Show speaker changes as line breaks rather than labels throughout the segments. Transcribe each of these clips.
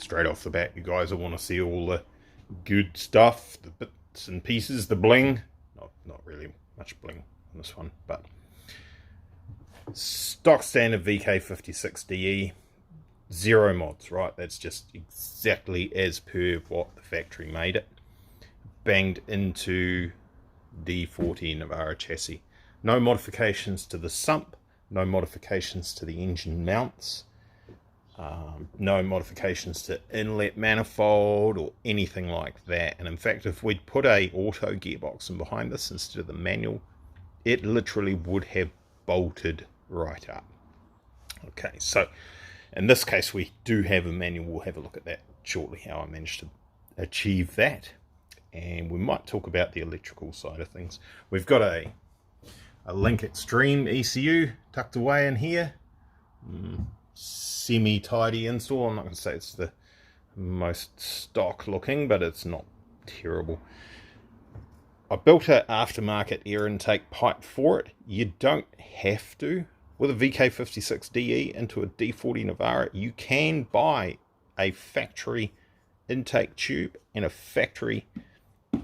straight off the bat, you guys will want to see all the good stuff, the bits and pieces, the bling. Not really much bling on this one, but stock standard VK56DE, zero mods, right? That's just exactly as per what the factory made it. Banged into D40 Navara chassis. No modifications to the sump, no modifications to the engine mounts, no modifications to inlet manifold or anything like that. And in fact, if we'd put a auto gearbox in behind this instead of the manual, it literally would have bolted right up. Okay, so in this case we do have a manual. We'll have a look at that shortly, how I managed to achieve that. And we might talk about the electrical side of things. We've got a Link Extreme ECU tucked away in here. Semi-tidy install. I'm not going to say it's the most stock looking, but it's not terrible. I built an aftermarket air intake pipe for it. You don't have to. With a VK56DE into a D40 Navara, you can buy a factory intake tube and a factory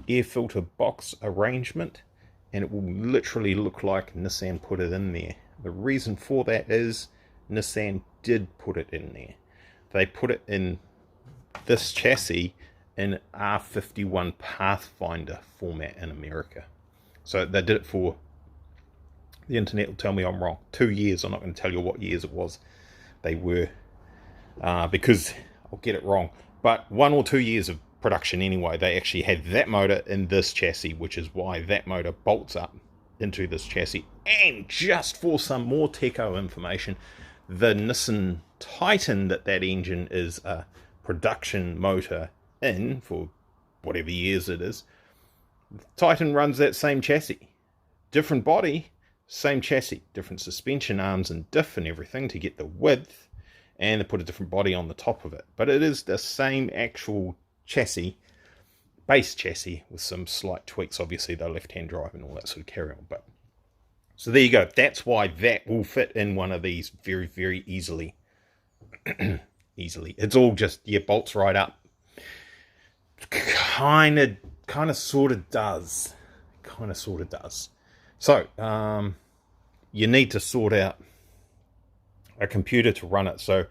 air filter box arrangement, and it will literally look like Nissan put it in there. The reason for that is Nissan did put it in there. They put it in this chassis in R51 Pathfinder format in America. So they did it for, the internet will tell me I'm wrong, 2 years. I'm not going to tell you what years it was. They were, because I'll get it wrong, but 1 or 2 years of production anyway. They actually had that motor in this chassis, which is why that motor bolts up into this chassis. And just for some more techo information, the Nissan Titan that engine is a production motor in for whatever years it is, Titan runs that same chassis, different body, same chassis, different suspension arms and diff and everything to get the width, and they put a different body on the top of it, but it is the same actual chassis, base chassis, with some slight tweaks. Obviously the left-hand drive and all that sort of carry on. But so there you go. That's why that will fit in one of these very, very easily. Easily. It's all just, yeah, bolts right up. Kind of sort of does. So you need to sort out a computer to run it. So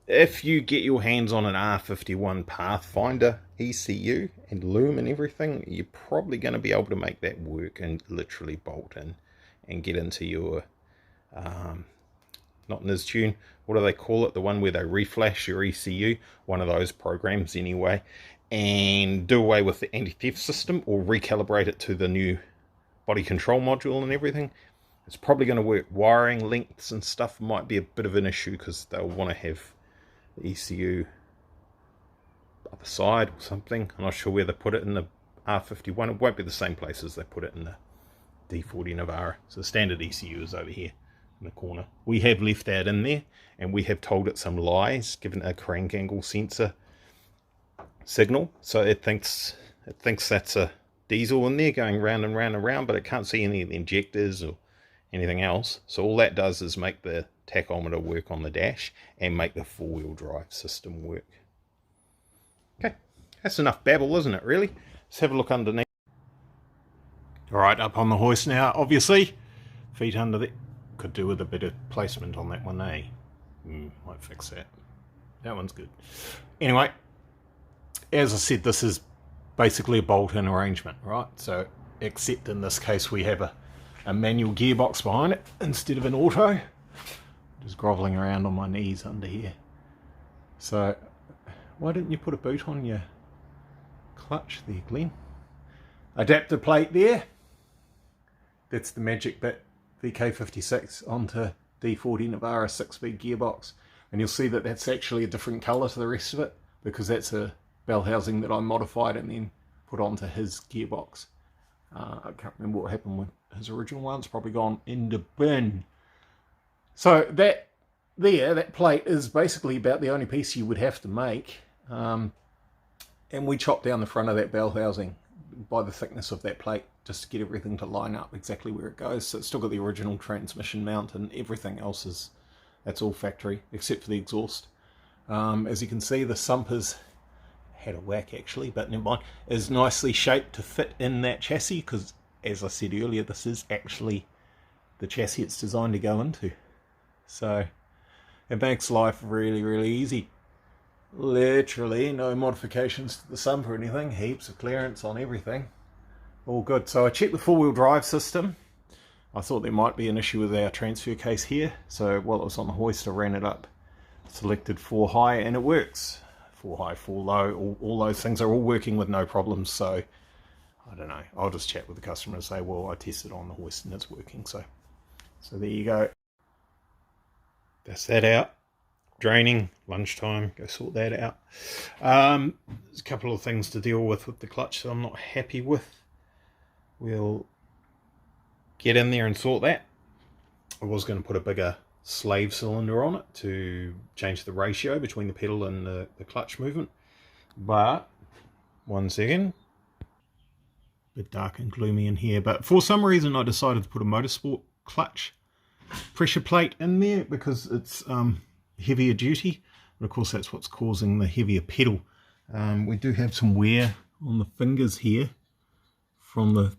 if you get your hands on an R51 Pathfinder ECU and loom and everything, you're probably going to be able to make that work and literally bolt in and get into your, not Niztune, what do they call it? The one where they reflash your ECU, one of those programs anyway, and do away with the anti-theft system or recalibrate it to the new body control module and everything. It's probably going to work. Wiring lengths and stuff might be a bit of an issue because they'll want to have the ECU other side or something. I'm not sure where they put it in the R51. It won't be the same place as they put it in the D40 Navara. So the standard ECU is over here in the corner. We have left that in there, and we have told it some lies, given a crank angle sensor signal. So it thinks that's a diesel in there going round and round and round, but it can't see any of the injectors or anything else. So all that does is make the tachometer work on the dash and make the four-wheel drive system work. Okay, that's enough babble, isn't it, really? Let's have a look underneath. Alright, up on the hoist now, obviously. Feet under the... Could do with a bit of placement on that one, eh? Might fix that. That one's good. Anyway, as I said, this is basically a bolt-in arrangement, right? So, except in this case we have a manual gearbox behind it instead of an auto. Just groveling around on my knees under here. So, why didn't you put a boot on your clutch there, Glenn? Adapter plate there. That's the magic bit. VK56 onto D40 Navara 6-speed gearbox. And you'll see that that's actually a different colour to the rest of it, because that's a bell housing that I modified and then put onto his gearbox. I can't remember what happened with his original one. It's probably gone in the bin. So that plate is basically about the only piece you would have to make. And we chopped down the front of that bell housing by the thickness of that plate just to get everything to line up exactly where it goes. So it's still got the original transmission mount, and everything else that's all factory except for the exhaust.
As you can see, the sump has had a whack actually, but never mind, is nicely shaped to fit in that chassis, because as I said earlier, this is actually the chassis it's designed to go into. So it makes life really, really easy. Literally no modifications to the sump or anything, heaps of clearance on everything. All good. So I checked the four-wheel drive system. I thought there might be an issue with our transfer case here, so while it was on the hoist I ran it up, selected 4 high, and it works. 4 high, 4 low, all those things are all working with no problems. So I don't know, I'll just chat with the customer and say, well, I tested on the hoist and it's working. So there you go. That's that out. Draining, lunchtime, go sort that out. There's a couple of things to deal with the clutch that I'm not happy with. We'll get in there and sort that. I was going to put a bigger slave cylinder on it to change the ratio between the pedal and the clutch movement, but one second, a bit dark and gloomy in here, but for some reason I decided to put a motorsport clutch pressure plate in there because it's heavier duty, but of course that's what's causing the heavier pedal. We do have some wear on the fingers here from the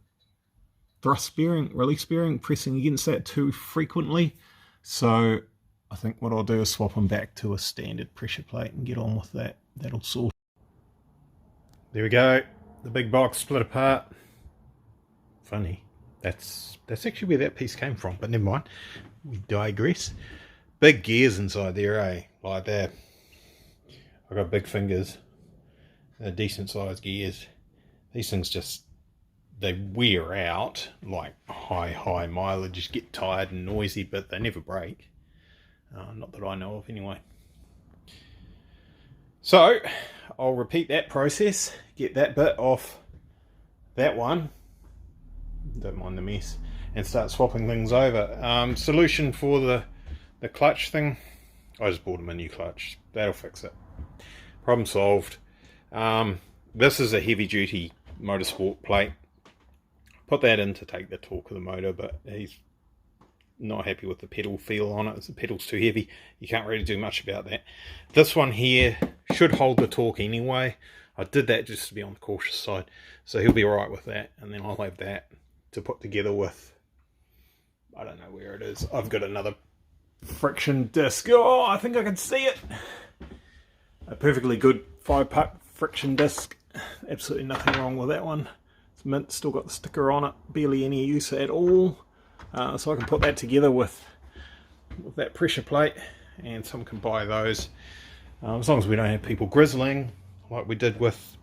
thrust bearing, release bearing, pressing against that too frequently. So I think what I'll do is swap them back to a standard pressure plate and get on with that. That'll sort. There we go. The big box split apart. Funny. That's actually where that piece came from, but never mind. We digress. Big gears inside there, eh? Like that. I've got big fingers. They're decent sized gears. These things just, they wear out, like high mileage, get tired and noisy, but they never break. Not that I know of anyway. So I'll repeat that process, get that bit off that one, don't mind the mess, and start swapping things over. Solution for the clutch thing, I just bought him a new clutch. That'll fix it. Problem solved. This is a heavy duty motorsport plate. Put that in to take the torque of the motor, but he's not happy with the pedal feel on it. The pedal's too heavy. You can't really do much about that. This one here should hold the torque anyway. I did that just to be on the cautious side, so he'll be alright with that, and then I'll have that to put together with, I don't know where it is. I've got another friction disc. Oh, I think I can see it. A perfectly good 5-puck friction disc. Absolutely nothing wrong with that one. It's mint, still got the sticker on it, barely any use at all. So I can put that together with that pressure plate, and someone can buy those. As long as we don't have people grizzling like we did with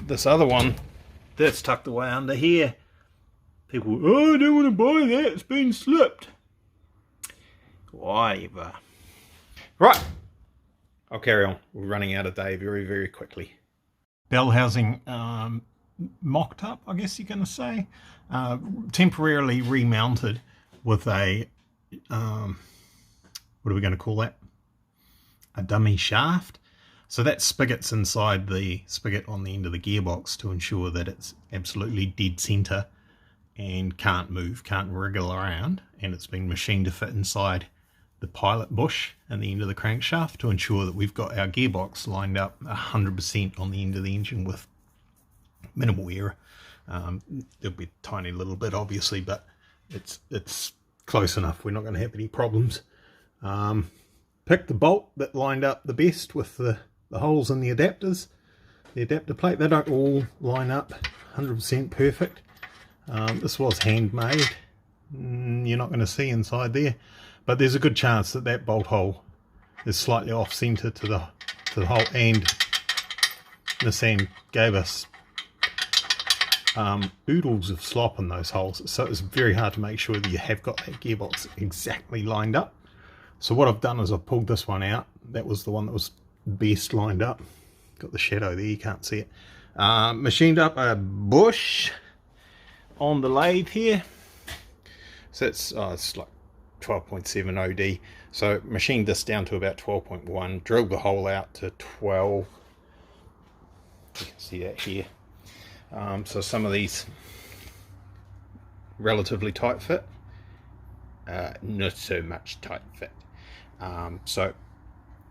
this other one that's tucked away under here. People, oh, I don't want to buy that, it's been slipped. Whatever. Right, I'll carry on. We're running out of day very, very quickly. Bell housing mocked up, I guess you're going to say. Temporarily remounted with a, what are we going to call that? A dummy shaft. So that spigot's inside the spigot on the end of the gearbox to ensure that it's absolutely dead center and can't move, can't wriggle around, and it's been machined to fit inside the pilot bush and the end of the crankshaft to ensure that we've got our gearbox lined up 100% on the end of the engine with minimal error. There'll be a tiny little bit obviously, but it's close enough. We're not going to have any problems. Pick the bolt that lined up the best with the holes in the adapters, the adapter plate. They don't all line up 100% perfect. This was handmade. You're not going to see inside there, but there's a good chance that that bolt hole is slightly off center to the hole, and Nissan gave us oodles of slop in those holes, so it's very hard to make sure that you have got that gearbox exactly lined up. So what I've done is I've pulled this one out. That was the one that was best lined up. Got the shadow there, you can't see it. Machined up a bush on the lathe here. So it's like 12.7 OD. So machined this down to about 12.1, drilled the hole out to 12. You can see that here. So some of these relatively tight fit, not so much tight fit. So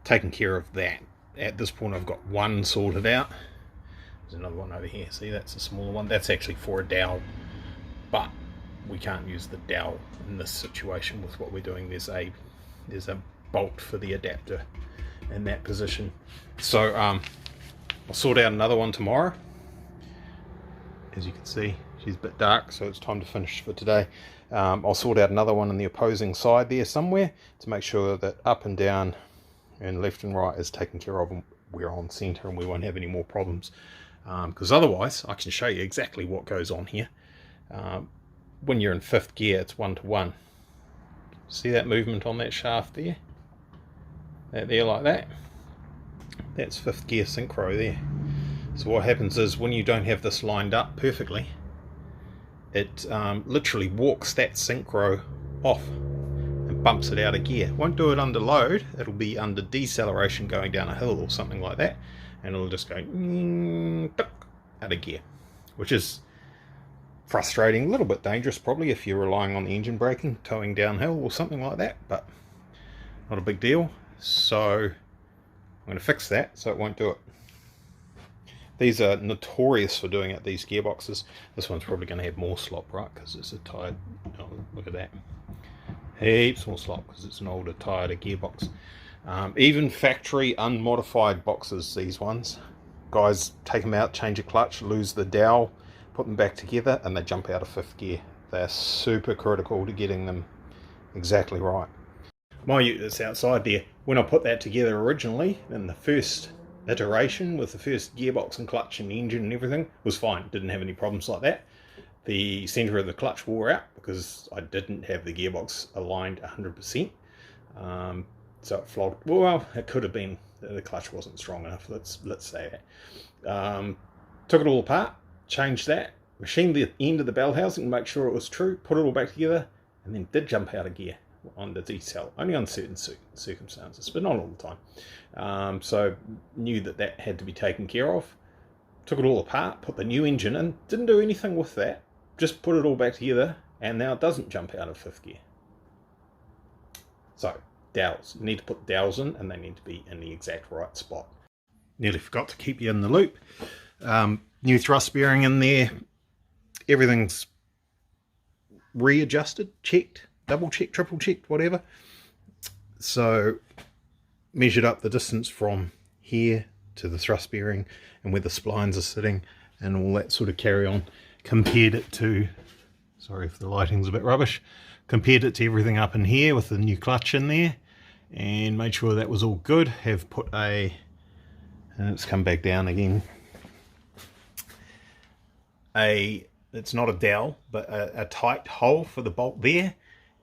taken care of that. At this point I've got one sorted out. There's another one over here. See, that's a smaller one. That's actually for a dowel, but we can't use the dowel in this situation with what we're doing. There's a bolt for the adapter in that position. So I'll sort out another one tomorrow. As you can see, she's a bit dark, so it's time to finish for today. I'll sort out another one on the opposing side there somewhere to make sure that up and down and left and right is taken care of and we're on center and we won't have any more problems. Because otherwise, I can show you exactly what goes on here. When you're in 5th gear, it's 1-to-1. See that movement on that shaft there? That there like that? That's 5th gear synchro there. So what happens is when you don't have this lined up perfectly, it literally walks that synchro off and bumps it out of gear. Won't do it under load, it'll be under deceleration going down a hill or something like that, and it'll just go out of gear, which is frustrating, a little bit dangerous probably if you're relying on the engine braking, towing downhill or something like that, but not a big deal. So I'm going to fix that so it won't do it. These are notorious for doing it, these gearboxes. This one's probably going to have more slop, right, because it's a tired, oh, look at that, heaps more slop because it's an older, tired gearbox. Even factory unmodified boxes, these ones, guys take them out, change a clutch, lose the dowel, put them back together, and they jump out of 5th gear. They're super critical to getting them exactly right. My unit's outside there. When I put that together originally, in the first iteration with the first gearbox and clutch and engine and everything, was fine. Didn't have any problems like that. The center of the clutch wore out because I didn't have the gearbox aligned 100%. So it flogged. Well, it could have been the clutch wasn't strong enough. Let's say that. Took it all apart, changed that, machined the end of the bell housing to make sure it was true, put it all back together, and then did jump out of gear on the decel, only on certain circumstances, but not all the time. So knew that had to be taken care of. Took it all apart, put the new engine in, didn't do anything with that, just put it all back together, and now it doesn't jump out of 5th gear. So dowels, you need to put dowels in, and they need to be in the exact right spot. Nearly forgot to keep you in the loop. New thrust bearing in there, everything's readjusted, checked, double checked, triple checked, whatever. So measured up the distance from here to the thrust bearing and where the splines are sitting and all that sort of carry on, compared it to, sorry if the lighting's a bit rubbish, compared it to everything up in here with the new clutch in there and made sure that was all good. Have put and it's come back down again, it's not a dowel, but a tight hole for the bolt there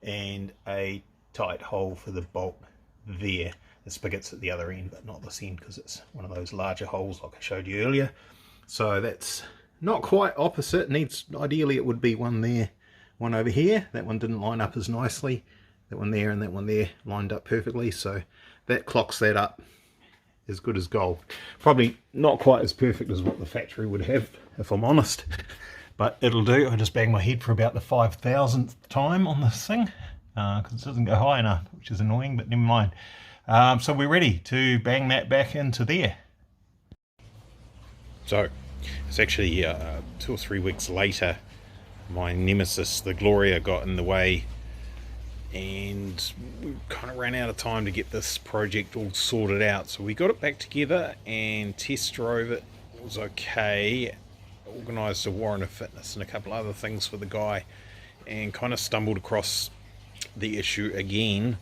and a tight hole for the bolt there. The spigot's at the other end, but not this end because it's one of those larger holes like I showed you earlier. So that's not quite opposite. Ideally it would be one there, one over here. That one didn't line up as nicely. That one there and that one there lined up perfectly. So that clocks that up as good as gold. Probably not quite as perfect as what the factory would have, if I'm honest, but it'll do. I just banged my head for about the 5,000th time on this thing because it doesn't go high enough, which is annoying, but never mind. So we're ready to bang that back into there. So it's actually 2 or 3 weeks later. My nemesis, the Gloria, got in the way and we kind of ran out of time to get this project all sorted out. So we got it back together and test drove it. It was okay. Organised a warrant of fitness and a couple other things for the guy, and kind of stumbled across the issue again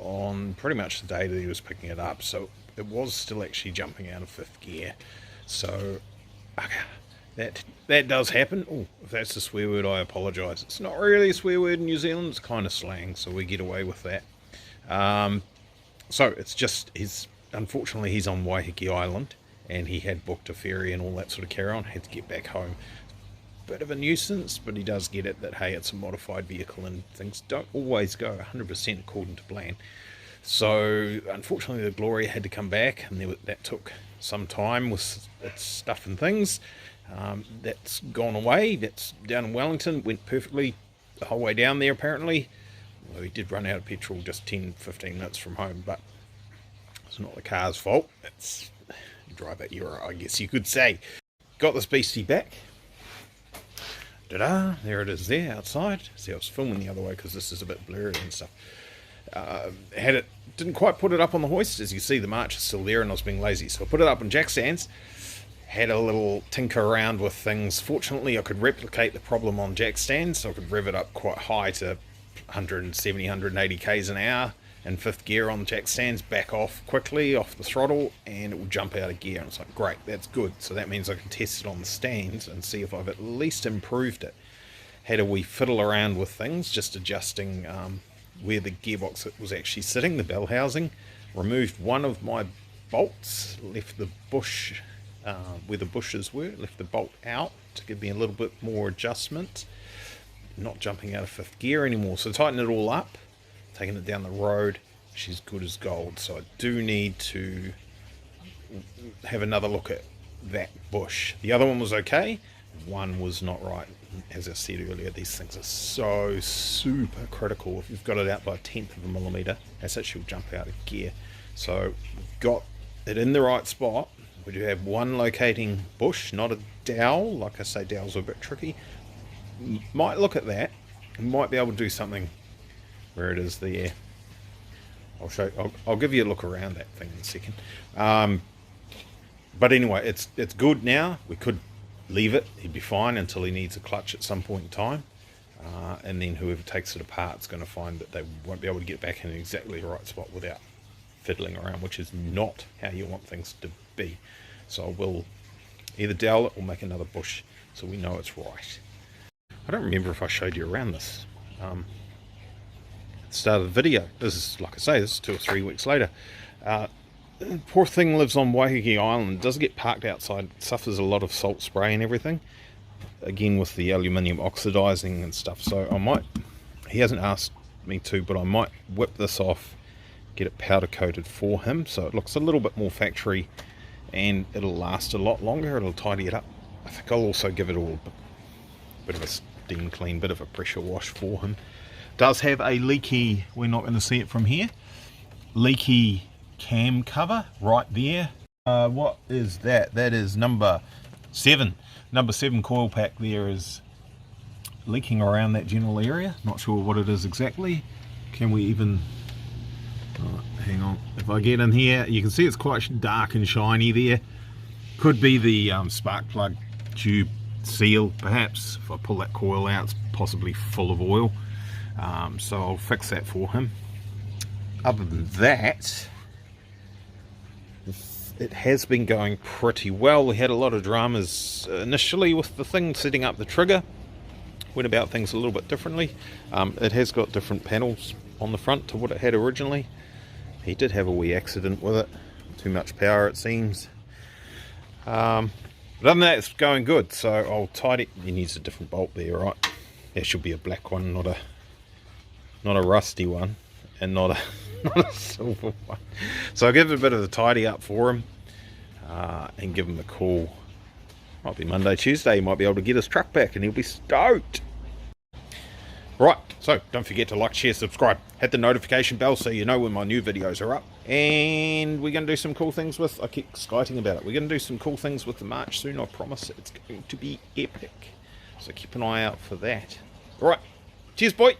on pretty much the day that he was picking it up. So it was still actually jumping out of 5th gear. So that does happen. Oh, if that's a swear word, I apologise. It's not really a swear word in New Zealand, it's kind of slang, so we get away with that. So it's just unfortunately he's on Waiheke Island and he had booked a ferry and all that sort of carry on, had to get back home. Bit of a nuisance, but he does get it that, hey, it's a modified vehicle and things don't always go 100% according to plan. So unfortunately the Gloria had to come back, and that took some time with its stuff and things. That's gone away. That's down in Wellington, went perfectly the whole way down there apparently. Well, we did run out of petrol just 10-15 minutes from home, but It's not the car's fault. It's driver error, I guess you could say. Got this beastie back. Ta-da! There it is there outside. See, I was filming the other way because this is a bit blurry and stuff. Didn't quite put it up on the hoist. As you see, the march is still there and I was being lazy. So I put it up on jack stands. Had a little tinker around with things. Fortunately, I could replicate the problem on jack stands, so I could rev it up quite high to 170, 180 k's an hour in fifth gear on the jack stands, back off quickly off the throttle, and it will jump out of gear. And it's like, great, that's good. So that means I can test it on the stands and see if I've at least improved it. Had a wee fiddle around with things, just adjusting where the gearbox was actually sitting, the bell housing. Removed one of my bolts, left the bush where the bushes were, left the bolt out to give me a little bit more adjustment. Not jumping out of fifth gear anymore. So tighten it all up, taking it down the road. She's good as gold. So I do need to have another look at that bush. The other one was okay. One was not right. As I said earlier, these things are so super critical. If you've got it out by 1/10 of a millimetre, that's it, she'll jump out of gear. So got it in the right spot. We do have one locating bush, not a dowel. Like I say, dowels are a bit tricky. Might look at that. Might be able to do something where it is there. I'll show. I'll give you a look around that thing in a second. But anyway, it's good now. We could leave it. He'd be fine until he needs a clutch at some point in time. And then whoever takes it apart is going to find that they won't be able to get back in exactly the right spot without fiddling around, which is not how you want things to be. So I will either dowel it or make another bush so we know it's right. I don't remember if I showed you around this at the start of the video. This is, like I say, this is 2 or 3 weeks later. Poor thing lives on Waiheke Island, does get parked outside, suffers a lot of salt spray and everything, again with the aluminium oxidizing and stuff. So I might, he hasn't asked me to, but I might whip this off, get it powder coated for him so it looks a little bit more factory and it'll last a lot longer. It'll tidy it up. I think I'll also give it all a bit of a steam clean, bit of a pressure wash for him. Does have a leaky, we're not going to see it from here, leaky cam cover right there. What is that? That is number 7. Number 7 coil pack there is leaking around that general area. Not sure what it is exactly. Can we even... hang on, if I get in here you can see it's quite dark and shiny there. Could be the spark plug tube seal perhaps. If I pull that coil out, it's possibly full of oil. So I'll fix that for him. Other than that, it has been going pretty well. We had a lot of dramas initially with the thing setting up the trigger. Went about things a little bit differently. It has got different panels on the front to what it had originally. He did have a wee accident with it. Too much power it seems. But other than that, it's going good. So I'll tidy. He needs a different bolt there, right? There should be a black one, not a rusty one, and not a silver one. So I'll give it a bit of the tidy up for him and give him a call. Might be Monday, Tuesday. He might be able to get his truck back and he'll be stoked. Right, so don't forget to like, share, subscribe, hit the notification bell so you know when my new videos are up. And we're going to do some cool things with, I keep skiting about it, we're going to do some cool things with the March soon, I promise. It's going to be epic. So keep an eye out for that. Alright, cheers boy!